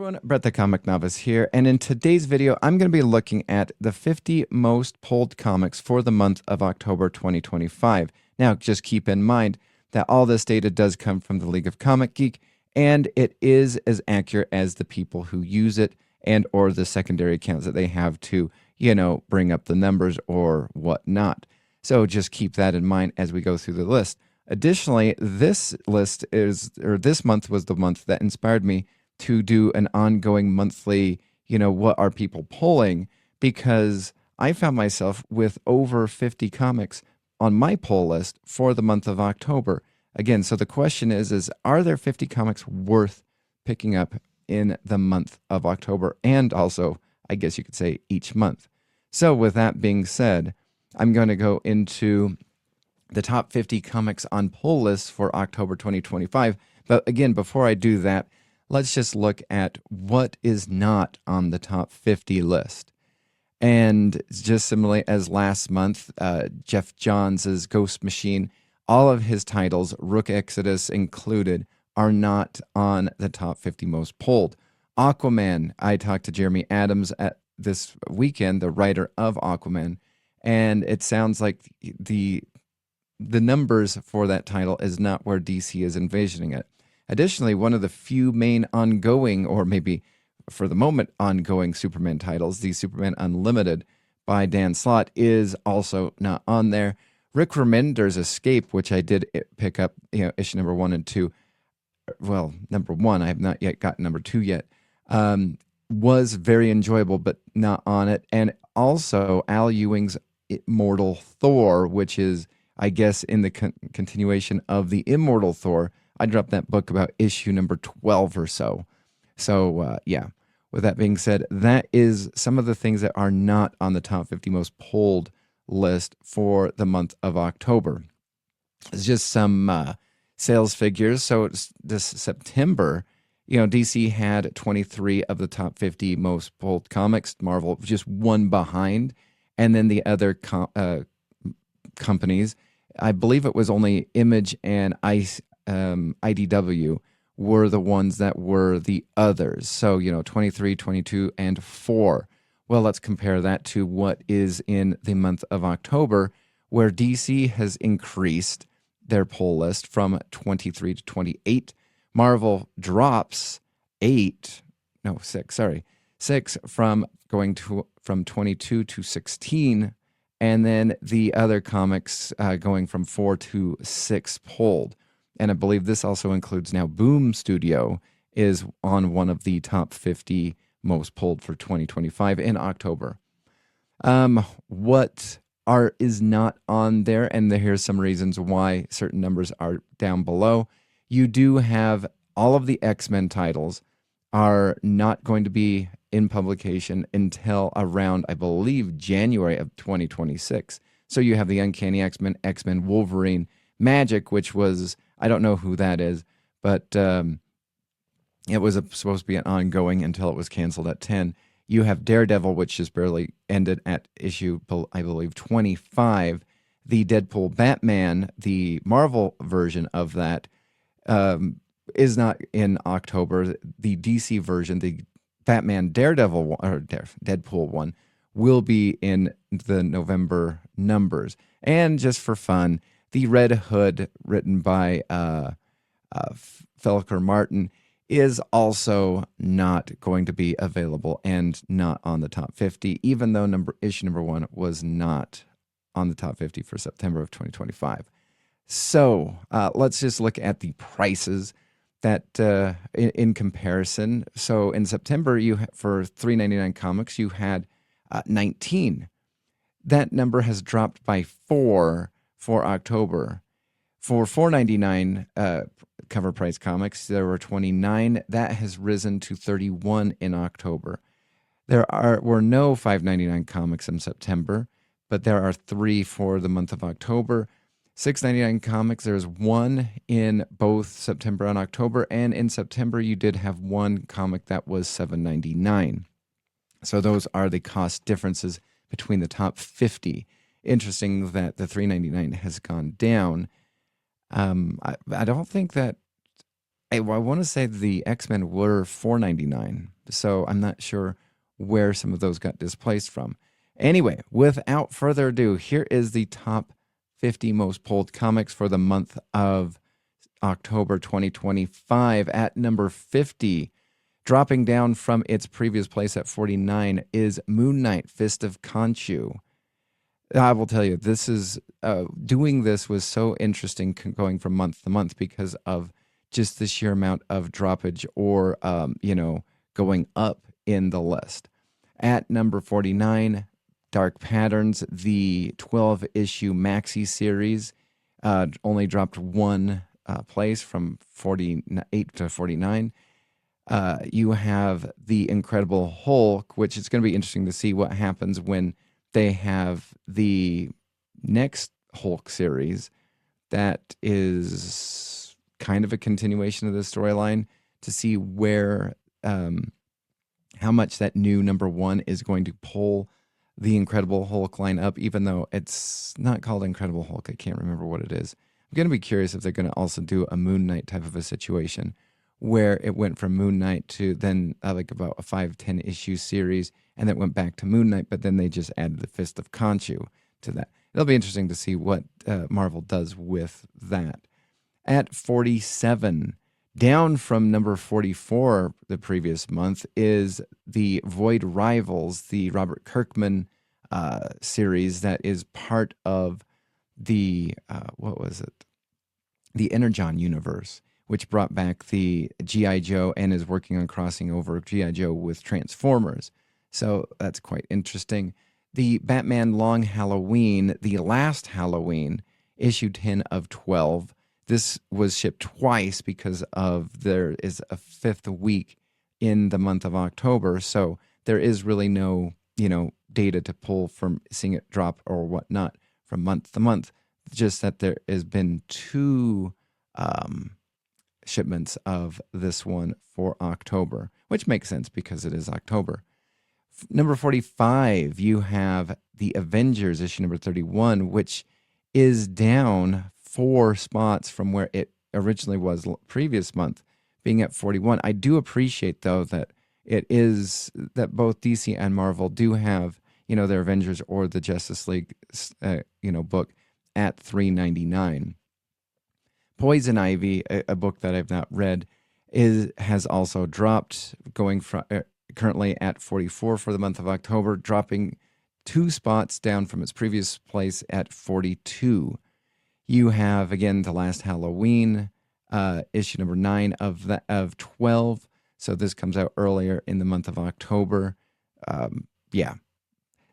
everyone, Brett the Comic Novice here, and in today's video, I'm going to be looking at the 50 most pulled comics for the month of October 2025. Now, just keep in mind that all this data does come from the League of Comic Geek, and it is as accurate as the people who use it and or the secondary accounts that they have to, bring up the numbers or whatnot. So just keep that in mind as we go through the list. Additionally, this month was the month that inspired me to do an ongoing monthly, what are people pulling? Because I found myself with over 50 comics on my pull list for the month of October. Again, so the question is are there 50 comics worth picking up in the month of October? And also, I guess you could say each month. So with that being said, I'm going to go into the top 50 comics on pull lists for October 2025. But again, before I do that, let's just look at what is not on the top 50 list. And just similarly as last month, Jeff Johns' Ghost Machine, all of his titles, Rook Exodus included, are not on the top 50 most pulled. Aquaman, I talked to Jeremy Adams at this weekend, the writer of Aquaman, and it sounds like the numbers for that title is not where DC is envisioning it. Additionally, one of the few main ongoing, or maybe for the moment ongoing Superman titles, the Superman Unlimited by Dan Slott, is also not on there. Rick Remender's Escape, which I did pick up, issue number 1 and 2. Well, number 1, I have not yet gotten number 2 yet. Was very enjoyable, but not on it. And also Al Ewing's Immortal Thor, which is, I guess, in the continuation of the Immortal Thor. I dropped that book about issue number 12 or so. So, yeah, with that being said, that is some of the things that are not on the top 50 most pulled list for the month of October. It's just some sales figures. So it's this September, DC had 23 of the top 50 most pulled comics. Marvel just one behind. And then the other companies, I believe it was only Image and IDW were the ones that were the others. So, 23, 22, and 4. Well, let's compare that to what is in the month of October, where DC has increased their pull list from 23 to 28. Marvel drops 6 from going from 22 to 16. And then the other comics going from 4 to 6 pulled. And I believe this also includes now Boom Studio is on one of the top 50 most pulled for 2025 in October. What is not on there, and here's some reasons why certain numbers are down below. You do have all of the X-Men titles are not going to be in publication until around, I believe, January of 2026. So you have the Uncanny X-Men, X-Men Wolverine, Magic, which was, I don't know who that is, but it was supposed to be an ongoing until it was canceled at 10. You have Daredevil, which just barely ended at issue, I believe, 25. The Deadpool Batman, the Marvel version of that, is not in October. The DC version, the Batman Daredevil or Deadpool one, will be in the November numbers. And just for fun, the Red Hood, written by Felker Martin, is also not going to be available and not on the top 50, even though issue number 1 was not on the top 50 for September of 2025. So let's just look at the prices that in comparison. So in September, for $3.99 comics, you had 19. That number has dropped by 4 for October. For $4.99 cover price comics, there were 29. That has risen to 31 in October. There were no $5.99 comics in September, but there are 3 for the month of October. $6.99 comics, there's 1 in both September and October, and in September you did have 1 comic that was $7.99. So those are the cost differences between the top 50. Interesting that the $3.99 has gone down. I don't think that I want to say the X-Men were $4.99. So I'm not sure where some of those got displaced from. Anyway, without further ado, here is the top 50 most pulled comics for the month of October 2025. At number 50, dropping down from its previous place at 49, is Moon Knight, Fist of Khonshu. I will tell you, this is doing this was so interesting going from month to month because of just the sheer amount of droppage or, going up in the list. At number 49, Dark Patterns, the 12-issue maxi series, only dropped one place from 48 to 49. You have The Incredible Hulk, which is going to be interesting to see what happens when they have the next Hulk series that is kind of a continuation of the storyline, to see where, how much that new number one is going to pull the Incredible Hulk line up, even though it's not called Incredible Hulk. I can't remember what it is. I'm going to be curious if they're going to also do a Moon Knight type of a situation where it went from Moon Knight to then like about a 5-10 issue series, and then went back to Moon Knight, but then they just added the Fist of Khonshu to that. It'll be interesting to see what Marvel does with that. At 47, down from number 44 the previous month, is the Void Rivals, the Robert Kirkman series that is part of the, what was it? The Energon universe, which brought back the G.I. Joe and is working on crossing over G.I. Joe with Transformers. So that's quite interesting. The Batman Long Halloween, the last Halloween, issue 10 of 12. This was shipped twice because of there is a fifth week in the month of October. So there is really no, data to pull from seeing it drop or whatnot from month to month. Just that there has been two shipments of this one for October, which makes sense because it is October. Number 45, you have the Avengers issue number 31, which is down 4 spots from where it originally was previous month, being at 41. I do appreciate, though, that it is that both DC and Marvel do have, their Avengers or the Justice League, book at $3.99. Poison Ivy, a book that I've not read, has also dropped, going from currently at 44 for the month of October, dropping 2 spots down from its previous place at 42. You have, again, The Last Halloween, issue number 9 of 12. So this comes out earlier in the month of October.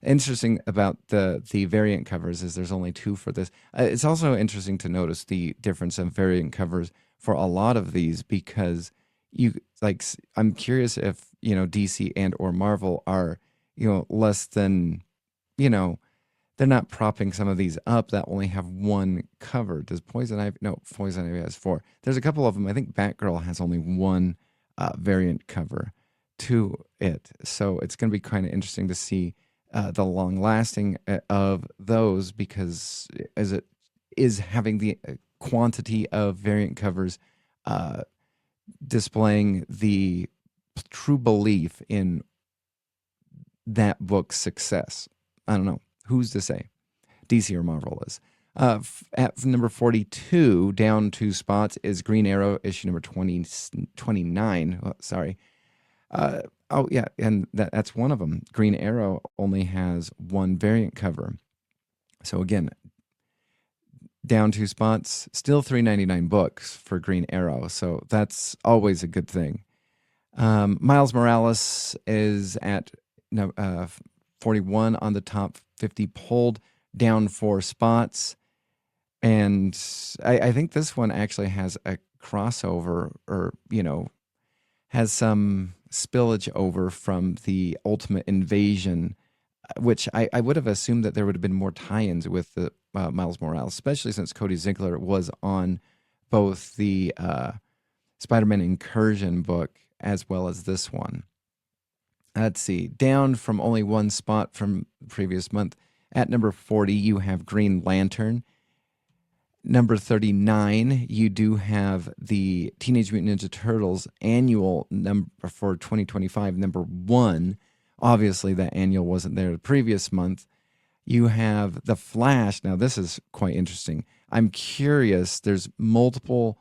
Interesting about the variant covers is there's only 2 for this. It's also interesting to notice the difference in variant covers for a lot of these, because I'm curious if DC and or Marvel are less than they're not propping some of these up that only have 1 cover. Does Poison Ivy? No, Poison Ivy has 4. There's a couple of them. I think Batgirl has only 1 variant cover to it. So it's going to be kind of interesting to see the long lasting of those, because as it is having the quantity of variant covers displaying the true belief in that book's success. I don't know. Who's to say? DC or Marvel is. At number 42, down 2 spots, is Green Arrow, issue number 29. Oh, sorry. And that's one of them. Green Arrow only has 1 variant cover. So again, down 2 spots, still $3.99 books for Green Arrow. So that's always a good thing. Miles Morales is at 41 on the top 50 pulled, down 4 spots. And I think this one actually has a crossover, or, has some spillage over from the Ultimate Invasion, which I would have assumed that there would have been more tie-ins with the Miles Morales, especially since Cody Ziegler was on both the Spider-Man Incursion book as well as this one. Let's see, down from only 1 spot from the previous month. At number 40, you have Green Lantern. Number 39, you do have the Teenage Mutant Ninja Turtles annual number for 2025, number 1. Obviously, that annual wasn't there the previous month. You have The Flash. Now, this is quite interesting. I'm curious. There's multiple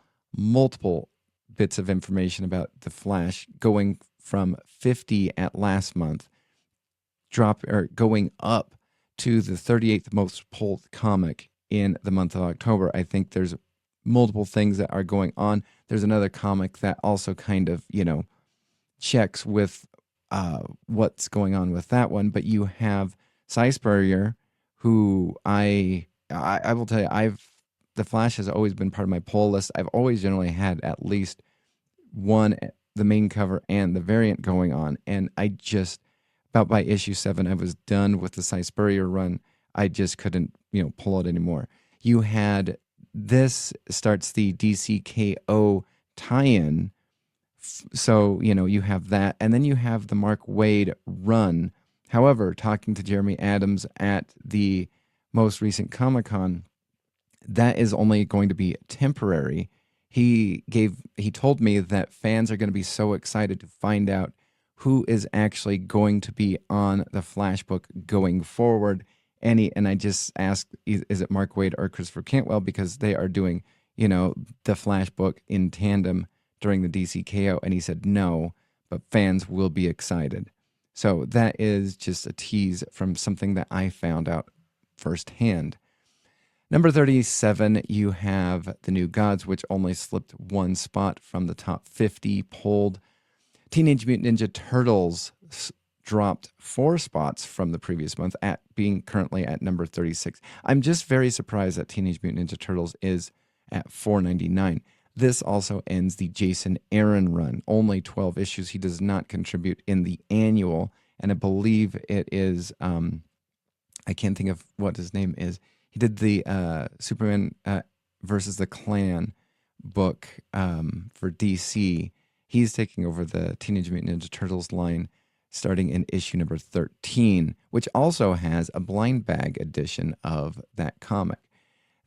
bits of information about The Flash going from 50 at last month, going up to the 38th most pulled comic in the month of October. I think there's multiple things that are going on. There's another comic that also kind of, checks with what's going on with that one. But you have Cy Spurrier, who I will tell you, The Flash has always been part of my poll list. I've always generally had at least one, the main cover and the variant going on. And I just, about by issue 7, I was done with the Cy Spurrier run. I just couldn't, pull it anymore. You had, this starts the DCKO tie-in. So, you have that. And then you have the Mark Waid run. However, talking to Jeremy Adams at the most recent Comic-Con, that is only going to be temporary. He told me that fans are going to be so excited to find out who is actually going to be on the Flash book going forward. And I just asked, is it Mark Waid or Christopher Cantwell? Because they are doing, the Flash book in tandem during the DCKO. And he said no, but fans will be excited. So that is just a tease from something that I found out firsthand. Number 37, you have The New Gods, which only slipped one spot from the top 50 polled. Teenage Mutant Ninja Turtles dropped 4 spots from the previous month, at being currently at number 36. I'm just very surprised that Teenage Mutant Ninja Turtles is at 499. This also ends the Jason Aaron run. Only 12 issues. He does not contribute in the annual, and I believe it is, I can't think of what his name is. He did the Superman versus the Klan book for DC. He's taking over the Teenage Mutant Ninja Turtles line starting in issue number 13, which also has a blind bag edition of that comic.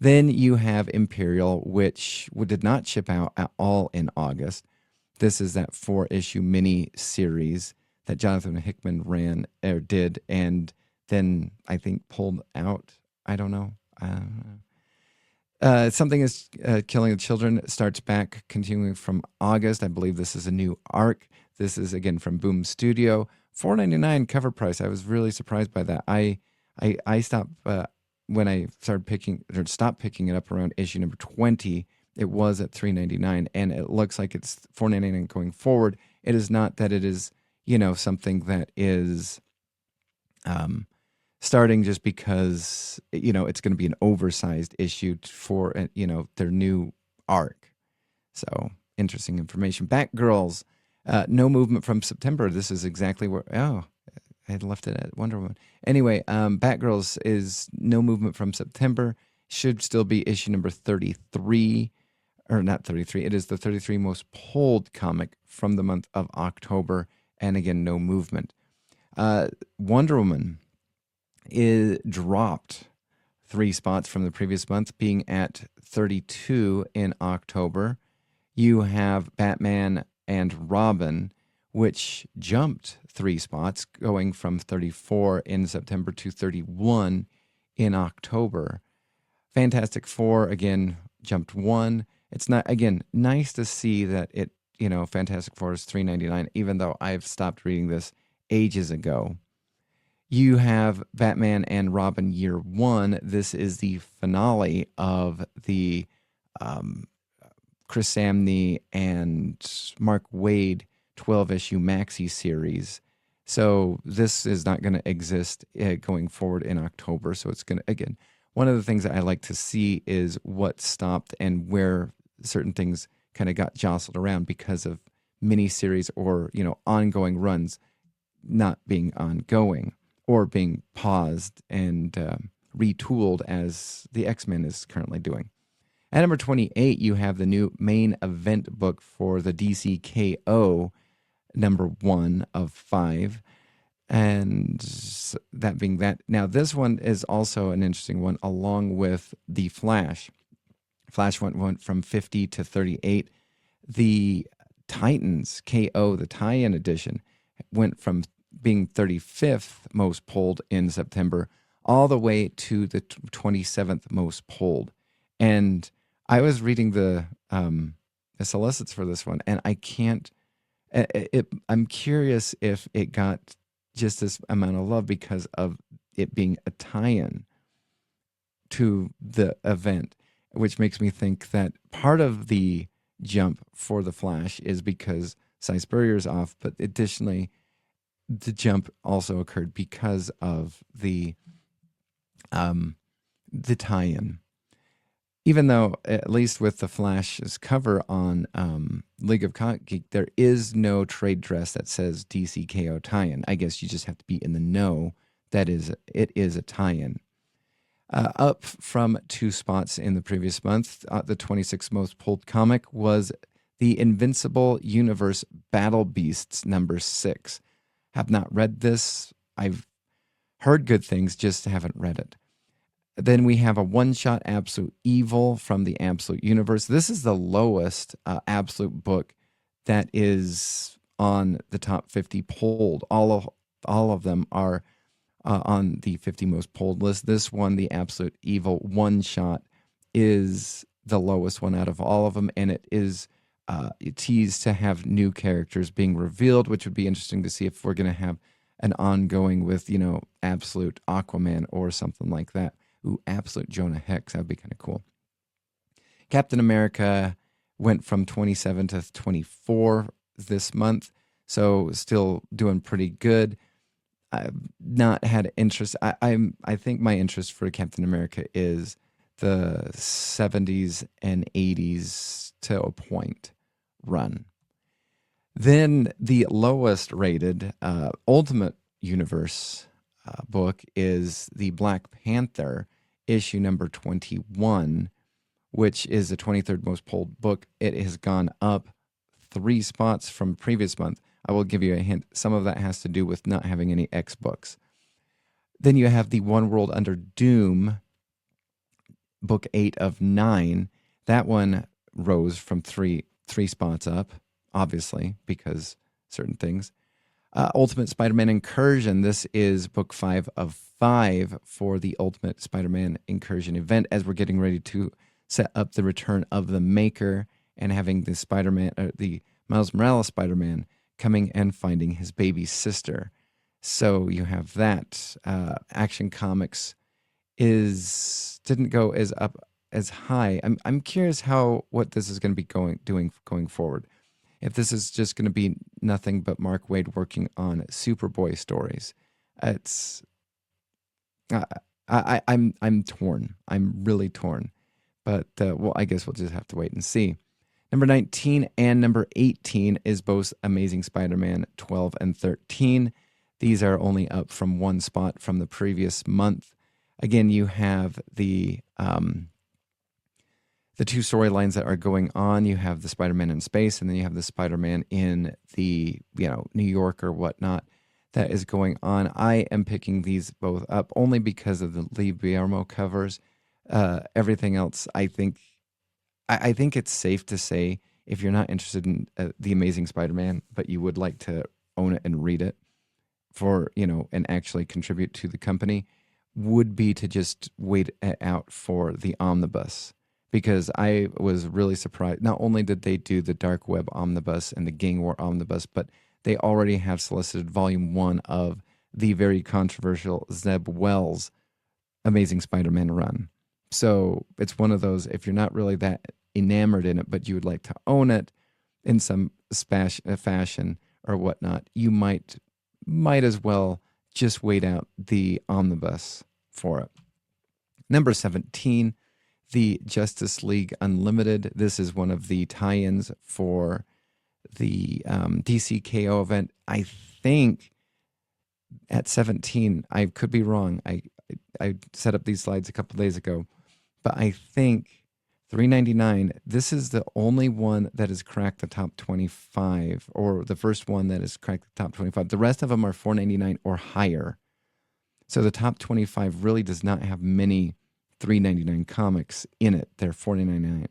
Then you have Imperial, which did not ship out at all in August. This is that 4-issue mini series that Jonathan Hickman did, and then I think pulled out. I don't know. Something is Killing the Children starts back, continuing from August. I believe this is a new arc. This is again from Boom Studio. $4.99 cover price. I was really surprised by that. I stopped when I stopped picking it up around issue number 20. It was at $3.99, and it looks like it's $4.99 going forward. It is not that it is something that is starting just because it's going to be an oversized issue for their new arc. So interesting information. Batgirls, no movement from September. This is exactly where I had left it at Wonder Woman. Anyway, Batgirls is no movement from September. Should still be issue number 33, or not 33. It is the 33 most pulled comic from the month of October, and again, no movement. Wonder Woman is dropped 3 spots from the previous month, being at 32 in October. You have Batman and Robin, which jumped 3 spots, going from 34 in September to 31 in October. Fantastic Four, again, jumped 1. It's not, again, nice to see that it, Fantastic Four is $3.99, even though I've stopped reading this ages ago. You have Batman and Robin Year 1. This is the finale of the Chris Samney and Mark Waid 12-issue maxi series. So this is not going to exist going forward in October. So it's going to, again, one of the things that I like to see is what stopped and where certain things kind of got jostled around because of miniseries or, ongoing runs not being ongoing or being paused and retooled as the X-Men is currently doing. At number 28, you have the new main event book for the DCKO, number 1 of 5. And that being that. Now, this one is also an interesting one, along with The Flash. Flash went from 50 to 38. The Titans KO, the tie-in edition, went from being 35th most pulled in September all the way to the 27th most pulled. And I was reading the solicits for this one, and I can't. I'm curious if it got just this amount of love because of it being a tie-in to the event, which makes me think that part of the jump for the Flash is because Cy Spurrier's off, but additionally, the jump also occurred because of the tie-in. Even though, at least with the Flash's cover on League of Comic Geek, there is no trade dress that says DC KO tie-in. I guess you just have to be in the know that it is a tie-in. Up from 2 spots in the previous month, the 26th most pulled comic was the Invincible Universe Battle Beasts number 6. Have not read this. I've heard good things, just haven't read it. Then we have a one-shot Absolute Evil from the Absolute Universe. This is the lowest Absolute book that is on the top 50 pulled. All of them are on the 50 most pulled list. This one, the Absolute Evil one-shot, is the lowest one out of all of them, and it is teased to have new characters being revealed, which would be interesting to see if we're going to have an ongoing with, Absolute Aquaman or something like that. Ooh, Absolute Jonah Hex. That would be kind of cool. Captain America went from 27 to 24 this month, so still doing pretty good. I've not had interest. I think my interest for Captain America is the 70s and 80s to a point run. Then the lowest rated Ultimate Universe book is the Black Panther issue number 21, which is the 23rd most pulled book. It has gone up 3 spots from previous month. I will give you a hint. Some of that has to do with not having any X books. Then you have the One World Under Doom, book 8 of 9. That one rose from three spots up, obviously, because certain things. Ultimate Spider-Man Incursion. This is book 5 of 5 for the Ultimate Spider-Man Incursion event, as we're getting ready to set up the return of the Maker and having the the Miles Morales Spider-Man coming and finding his baby sister. So you have that. Action Comics didn't go as high. I'm curious what this is going to be going forward. If this is just going to be nothing but Mark Waid working on Superboy stories, I'm torn. I'm really torn. But I guess we'll just have to wait and see. Number 19 and number 18 is both Amazing Spider-Man 12 and 13. These are only up from 1 spot from the previous month. Again, you have the 2 storylines that are going on. You have the Spider-Man in space, and then you have the Spider-Man in the New York or whatnot that is going on. I am picking these both up only because of the Lee Guillermo covers. Everything else, I think it's safe to say, if you're not interested in the Amazing Spider-Man, but you would like to own it and read it for and actually contribute to the company, would be to just wait out for the omnibus. Because I was really surprised. Not only did they do the Dark Web Omnibus and the Gang War Omnibus, but they already have solicited Volume 1 of the very controversial Zeb Wells Amazing Spider-Man run. So it's one of those, if you're not really that enamored in it, but you would like to own it in some fashion or whatnot, you might as well just wait out the omnibus for it. Number 17, the Justice League Unlimited. This is one of the tie-ins for the DC KO event. I think at 17, I could be wrong. I set up these slides a couple days ago, but I think $3.99. This is the only one that has cracked the top 25, or the first one that has cracked the top 25. The rest of them are $4.99 or higher. So the top 25 really does not have many $3.99 comics in it. They're $4.99,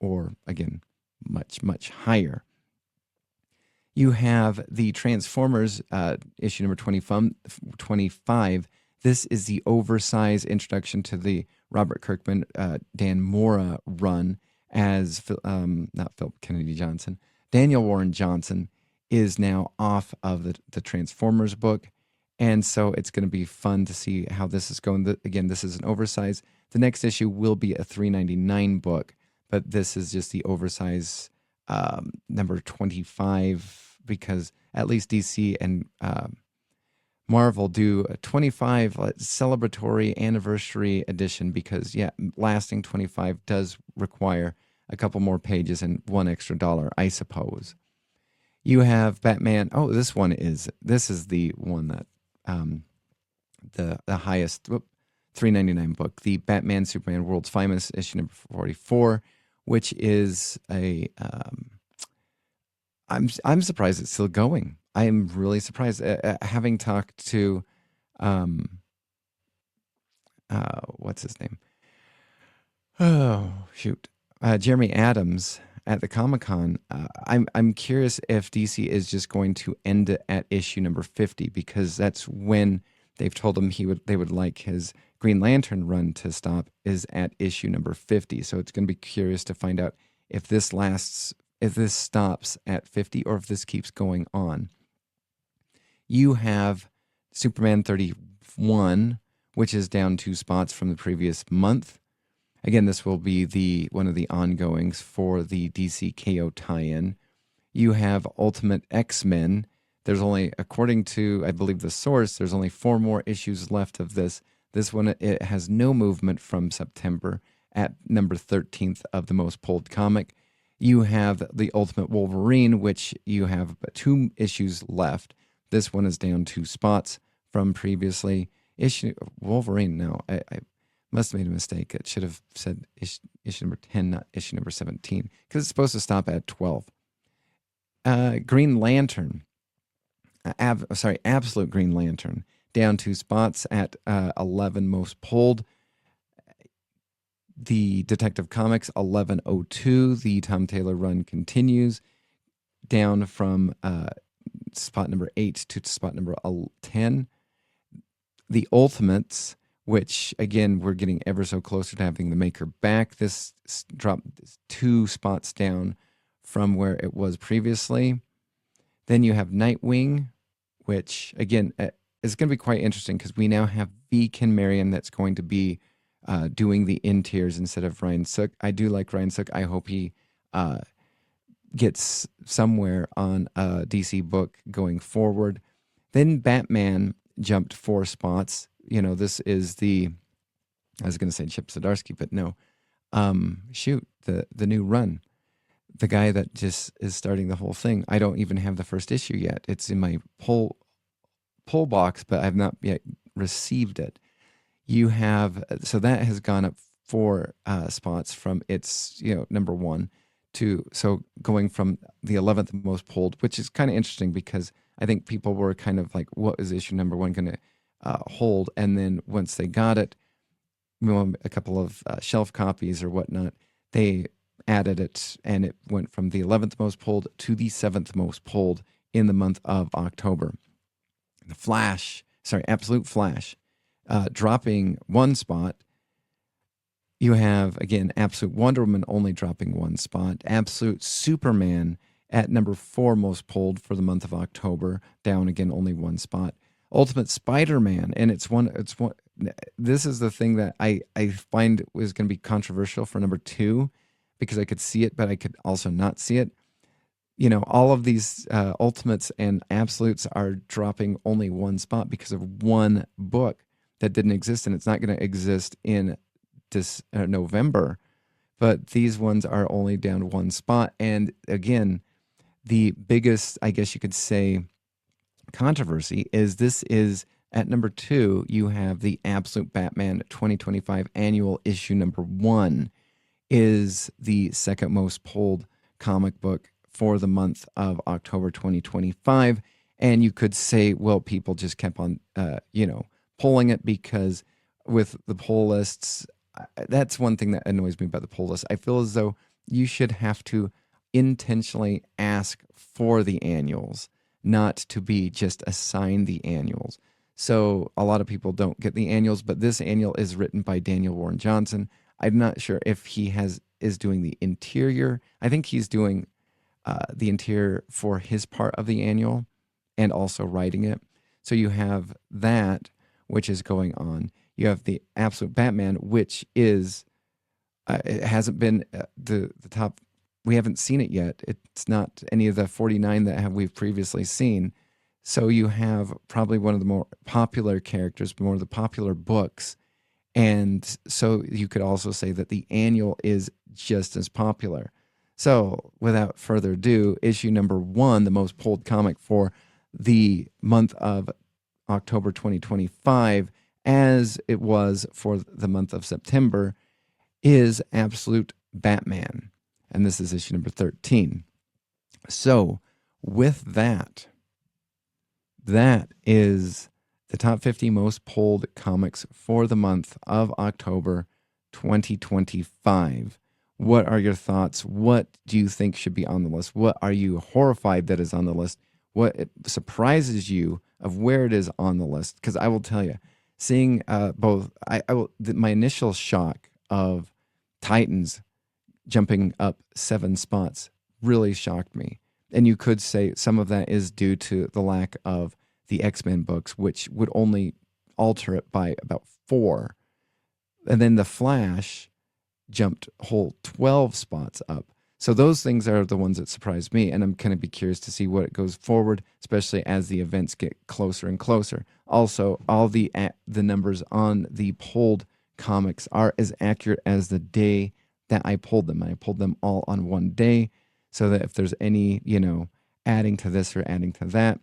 or again, much higher. You have the Transformers issue number 25. This is the oversized introduction to the Robert Kirkman, Dan Mora run as, not Philip Kennedy Johnson, Daniel Warren Johnson is now off of the Transformers book. And so it's going to be fun to see how this is going. Again, this is an oversized. The next issue will be a $3.99 book, but this is just the oversized number 25, because at least DC and Marvel do a 25 celebratory anniversary edition, because lasting 25 does require a couple more pages and $1 extra, I suppose. You have Batman. Oh, this is the one that the highest $3.99 book, the Batman Superman World's Finest issue number 44, which is a I'm surprised it's still going. I am really surprised. Having talked to what's his name? Oh shoot, Jeremy Adams at the Comic-Con. I'm curious if DC is just going to end it at issue number 50, because that's when they've told him they would like his Green Lantern run to stop, is at issue number 50. So it's going to be curious to find out if this stops at 50 or if this keeps going on. You have Superman 31, which is down 2 spots from the previous month. Again, this will be one of the ongoings for the DC KO tie-in. You have Ultimate X-Men. There's only, according to, I believe, the source, there's only 4 more issues left of this. This one, it has no movement from September at number 13th of the most pulled comic. You have the Ultimate Wolverine, which you have 2 issues left. This one is down 2 spots from previously. Wolverine, no, I must have made a mistake. It should have said issue number 10, not issue number 17, because it's supposed to stop at 12. Green Lantern, Absolute Green Lantern, down 2 spots at 11 most pulled. The Detective Comics 1102, the Tom Taylor run continues, down from spot number 8 to spot number 10. The Ultimates, which again, we're getting ever so closer to having the maker back. This dropped 2 spots down from where it was previously. Then you have Nightwing, which again is going to be quite interesting, because we now have V. Ken Marion that's going to be doing the in tiers instead of Ryan Sook. I do like Ryan Sook. I hope he gets somewhere on a DC book going forward. Then Batman jumped 4 spots. This is I was going to say Chip Zdarsky, but no. The new run. The guy that just is starting the whole thing. I don't even have the first issue yet. It's in my pull box, but I've not yet received it. So that has gone up 4 spots from its number 1 to, so going from the 11th most pulled, which is kind of interesting, because I think people were kind of like, what is issue number 1 going to hold? And then once they got it, a couple of shelf copies or whatnot, they added it, and it went from the 11th most pulled to the 7th most pulled in the month of October. Absolute Flash, dropping 1 spot. You have, again, Absolute Wonder Woman only dropping 1 spot. Absolute Superman at number 4 most pulled for the month of October, down again only 1 spot. Ultimate Spider-Man, and it's one. This is the thing that I find was going to be controversial for number 2, because I could see it, but I could also not see it. All of these Ultimates and Absolutes are dropping only 1 spot because of 1 book that didn't exist, and it's not going to exist in this November. But these ones are only down 1 spot. And again, the biggest, I guess you could say, controversy is this is at number 2, you have the Absolute Batman 2025 annual issue number 1 is the second most pulled comic book for the month of October 2025. And you could say, well, people just kept on, pulling it, because with the poll lists, that's one thing that annoys me about the pull list. I feel as though you should have to intentionally ask for the annuals, not to be just assigned the annuals. So a lot of people don't get the annuals, but this annual is written by Daniel Warren Johnson. I'm not sure if he is doing the interior. I think he's doing the interior for his part of the annual and also writing it. So you have that, which is going on. You have the Absolute Batman, which is it hasn't been the top. We haven't seen it yet. It's not any of the 49 that we've previously seen. So you have probably one of the more popular characters, more of the popular books. And so you could also say that the annual is just as popular. So without further ado, issue number 1, the most pulled comic for the month of October 2025, as it was for the month of September, is Absolute Batman. And this is issue number 13. So with that, that is the top 50 most pulled comics for the month of October 2025. What are your thoughts? What do you think should be on the list? What are you horrified that is on the list? What surprises you of where it is on the list? Because I will tell you, seeing both, my initial shock of Titans jumping up 7 spots really shocked me. And you could say some of that is due to the lack of the X-Men books, which would only alter it by about 4. And then the Flash jumped whole 12 spots up. So those things are the ones that surprised me, and I'm going to be curious to see what it goes forward, especially as the events get closer and closer. Also, all the numbers on the pulled comics are as accurate as the day that I pulled them. I pulled them all on one day, so that if there's any, adding to this or adding to that,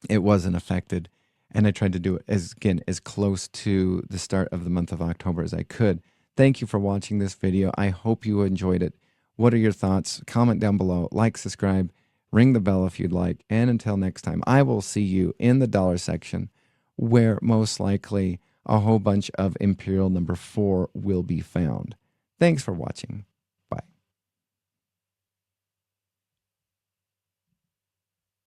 it wasn't affected. And I tried to do it as close to the start of the month of October as I could. Thank you for watching this video. I hope you enjoyed it. What are your thoughts? Comment down below, like, subscribe, ring the bell if you'd like. And until next time, I will see you in the dollar section, where most likely a whole bunch of Imperial number 4 will be found. Thanks for watching.